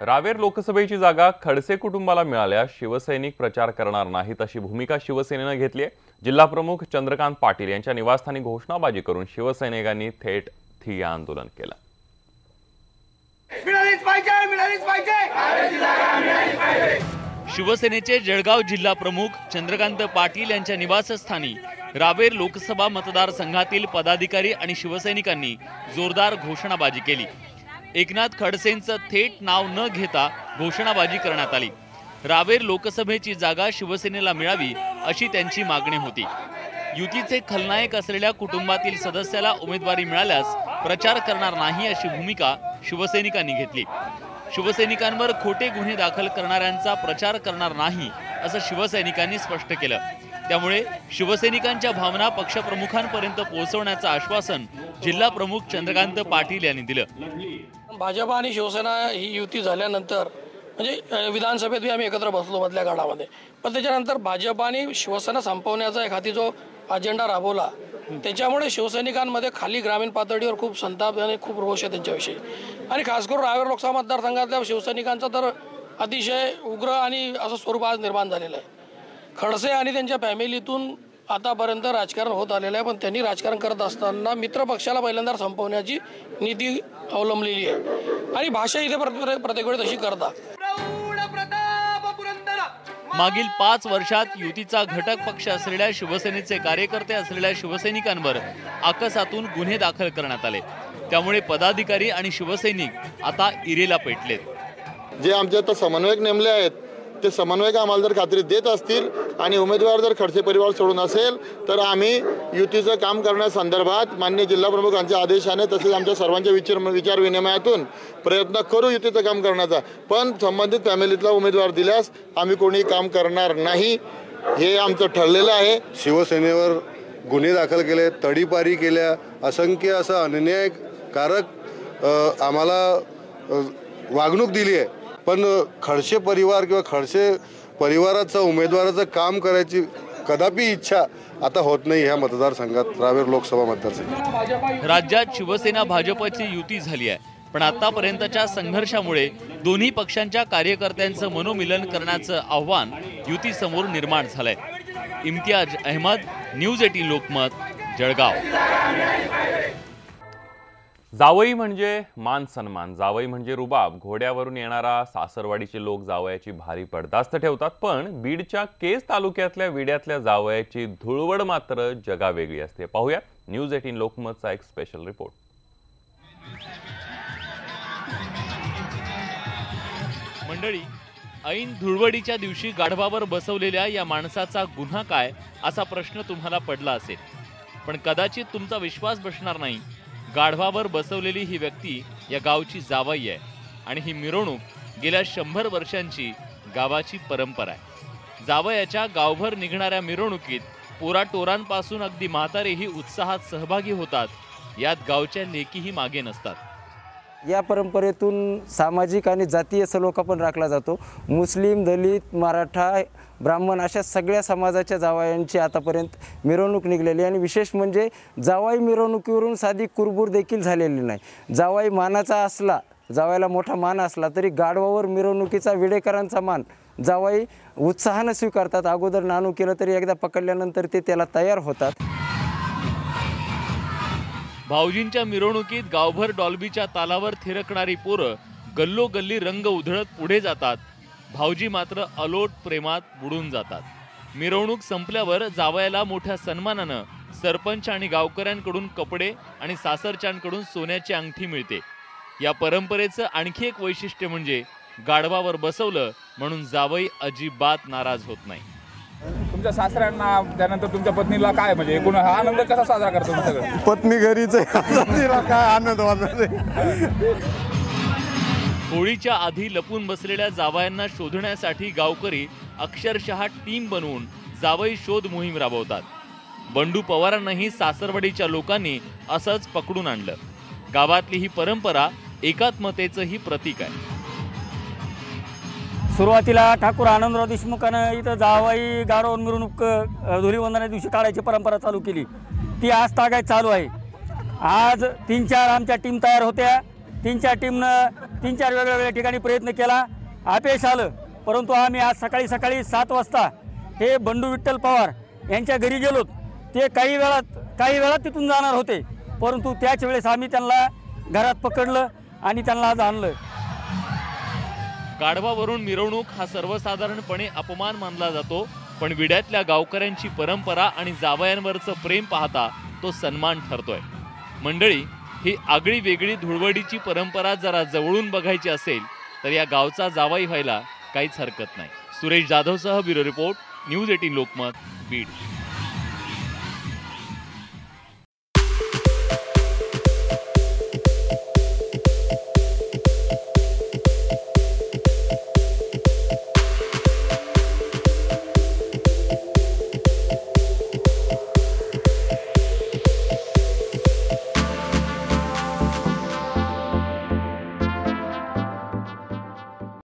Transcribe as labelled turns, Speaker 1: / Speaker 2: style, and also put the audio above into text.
Speaker 1: रावेर लोकसभेची जागा खडसे कुटुंबाला मिळाल्यास शिवसैनिक प्रचार करणार नाहीत अशी भूमिका शिवसेनेने घेतली आहे। जिल्हा प्रमुख चंद्रकांत पाटील यांच्या निवासस्थानी घोषणाबाजी करून शिवसैनिकांनी थेट ठिय्या आंदोलन केलं।
Speaker 2: शिवसेनेचे जळगाव जिल्हा प्रमुख चंद्रकांत पाटील यांच्या निवासस्थानी रावेर लोकसभा मतदारसंघातील पदाधिकारी आणि शिवसैनिकांनी जोरदार घोषणाबाजी केली। एकनाथ खडसेंचं थेट नाव न घेता घोषणाबाजी करण्यात आली। रावेर लोकसभेची जागा शिवसेनेला मिळावी अशी त्यांची मागणी होती। युतीचे खलनायक असलेल्या कुटुंबातील सदस्याला उमेदवारी मिळाल्यास प्रचार करणार नाही अशी भूमिका शिवसैनिकांनी घेतली। शिवसैनिकांवर खोटे गुन्हे दाखल करणाऱ्यांचा प्रचार करणार नाही असं शिवसैनिकांनी स्पष्ट केलं। त्यामुळे शिवसैनिकांच्या भावना पक्षप्रमुखांपर्यंत पोहोचवण्याचं आश्वासन जिल्हा प्रमुख चंद्रकांत पाटील यांनी दिलं।
Speaker 3: भाजप आणि शिवसेना ही युती झाल्यानंतर म्हणजे विधानसभेत आम्ही एकत्र बसलो मधल्या काळामध्ये, पण त्याच्यानंतर भाजप आणि शिवसेना संपवण्याचा एक हाती जो अजेंडा राबवला त्याच्यामुळे शिवसैनिकांमध्ये खाली ग्रामीण पातळीवर खूप संताप आणि खूप रोष आहे त्यांच्याविषयी। आणि खास करून रावेर लोकसभा मतदारसंघातल्या शिवसैनिकांचा तर अतिशय उग्र आणि असं स्वरूप आज निर्माण झालेलं आहे। खडसे आणि त्यांच्या फॅमिलीतून आतापर्यंत राजकारण होत आलेलं आहे, पण त्यांनी राजकारण करत असताना मित्र पक्षाला पहिल्यांदा संपवण्याची नीती अवलंबलेली आहे आणि भाषा इथे प्रत्येक वेळी तशी करतात।
Speaker 2: मागील 5 वर्षात युतीचा घटक पक्ष असलेल्या शिवसेनेचे कार्यकर्ते असलेल्या शिवसैनिकांवर आकसातून गुन्हे दाखल करण्यात आले। त्यामुळे पदाधिकारी आणि शिवसैनिक आता इरेला पेटलेत।
Speaker 4: जे आमचे आता समन्वयक नेमले आहेत ते समन्वयक आम्हाला जर खात्री देत असतील आणि उमेदवार जर खडसे परिवार सोडून असेल तर आम्ही युतीचं काम करण्यासंदर्भात माननीय जिल्हा प्रमुखांच्या आदेशाने तसेच आमच्या सर्वांच्या विचार विनिमयातून प्रयत्न करू युतीचं काम करण्याचा। पण संबंधित फॅमिलीतला उमेदवार दिल्यास आम्ही कोणी काम करणार नाही हे आमचं ठरलेलं आहे।
Speaker 5: शिवसेनेवर गुन्हे दाखल केले, तडीपारी केल्या, असंख्य असं अन्यायकारक आम्हाला वागणूक दिली आहे, पण खडसे परिवार किंवा खडसे परिवाराचं उमेदवाराचं काम करायची कदापि इच्छा आता होत नाही ह्या मतदारसंघात, रावेर लोकसभा मतदारसंघात।
Speaker 2: राज्यात शिवसेना भाजपची युती झाली आहे, पण आतापर्यंतच्या संघर्षामुळे दोन्ही पक्षांच्या कार्यकर्त्यांचं मनोमिलन करण्याचं आव्हान युतीसमोर निर्माण झालंय। इम्तियाज अहमद, न्यूज 18 लोकमत, जळगाव।
Speaker 1: जावई म्हणजे मान सन्मान, जावई म्हणजे रुबाब। घोड्यावरून येणारा सासरवाडीचे लोक जावयाची भारी पडदास्त ठेवतात, पण बीडच्या केज तालुक्यातल्या विड्यातल्या जावयाची धुळवड मात्र जगावेगळी असते। पाहूया न्यूज 18 लोकमतचा एक स्पेशल रिपोर्ट।
Speaker 2: मंडळी, ऐन धुळवडीच्या दिवशी गाढवावर बसवलेल्या या माणसाचा गुन्हा काय असा प्रश्न तुम्हाला पडला असेल, पण कदाचित तुमचा विश्वास बसणार नाही। गाढवावर बसवलेली ही व्यक्ती या गावची जावई आहे आणि ही मिरवणूक गेल्या 100 वर्षांची गावाची परंपरा आहे। जावयाच्या गावभर निघणाऱ्या मिरवणुकीत पोराटोरांपासून अगदी म्हातारेही उत्साहात सहभागी होतात। यात गावच्या लेकीही मागे नसतात।
Speaker 6: या परंपरेतून सामाजिक आणि जातीय सलोखा पण राखला जातो। मुस्लिम, दलित, मराठा, ब्राह्मण अशा सगळ्या समाजाच्या जावयांची आतापर्यंत मिरवणूक निघलेली आणि विशेष म्हणजे जावाई मिरवणुकीवरून साधी कुरबुर देखील झालेली नाही। जावाई मानाचा असला, जावायला मोठा मान असला तरी गाढवावर मिरवणुकीचा विडेकरांचा मान जावाई उत्साहाने स्वीकारतात। अगोदर नाणू केलं तरी एकदा पकडल्यानंतर ते त्याला तयार होतात।
Speaker 2: भाऊजींच्या मिरवणुकीत गावभर डॉल्बीच्या तालावर थिरकणारी पोरं गल्लोगल्ली रंग उधळत पुढे जातात। भाऊजी मात्र अलोट प्रेमात बुडून जातात। मिरवणूक संपल्यावर जावयाला मोठ्या सन्मानानं सरपंच आणि गावकऱ्यांकडून कपडे आणि सासरच्यांकडून सोन्याची अंगठी मिळते। या परंपरेचं आणखी एक वैशिष्ट्य म्हणजे गाढवावर बसवलं म्हणून जावई अजिबात नाराज होत नाही।
Speaker 7: तुमच्या सासऱ्यांना त्यानंतर तुमच्या पत्नीला काय म्हणजे एकूण हा आनंद कसा साजरा करतो सगळं?
Speaker 5: पत्नी घरीच आहे, काय आनंद वाटतो।
Speaker 2: होळीच्या आधी लपून बसलेल्या जावयांना शोधण्यासाठी गावकरी अक्षरशः टीम बनवून जावई शोध मोहीम राबवतात। बंडू पवारांनाही सासरवाडीच्या लोकांनी असंच पकडून आणलं। गावातली ही परंपरा एकात्मतेचंही प्रतीक आहे।
Speaker 8: सुरुवातीला ठाकूर आनंदराव देशमुखानं इथं जावई गाढव मिरवणूक धुलीवंदना दिवशी काढायची परंपरा चालू केली। ती आज तागायत चालू आहे। आज 3-4 आमच्या टीम तयार होत्या। 3-4 टीमनं 3-4 वेगवेगळ्या ठिकाणी प्रयत्न केला, अपयश आलं. परंतु आम्ही आज सकाळी 7 वाजता हे बंडू विठ्ठल पवार यांच्या घरी गेलो. ते काही वेळात तिथून जाणार होते, परंतु त्याच वेळेस आम्ही त्यांना घरात पकडलं आणि त्यांना आज आणलं.
Speaker 2: गाढवावरून मिरवणूक हा सर्वसाधारणपणे अपमान मानला जातो, पण विड्यातल्या गावकऱ्यांची परंपरा आणि जावयांवरचं प्रेम पाहता तो सन्मान ठरतोय. मंडळी, ही आगळी वेगळी धुळवडीची परंपरा जरा जवळून बघायची असेल तर या गावचा जावाई व्हायला काहीच हरकत नाही. सुरेश जाधवसह bureau report, news 18 Lokmat, Beed.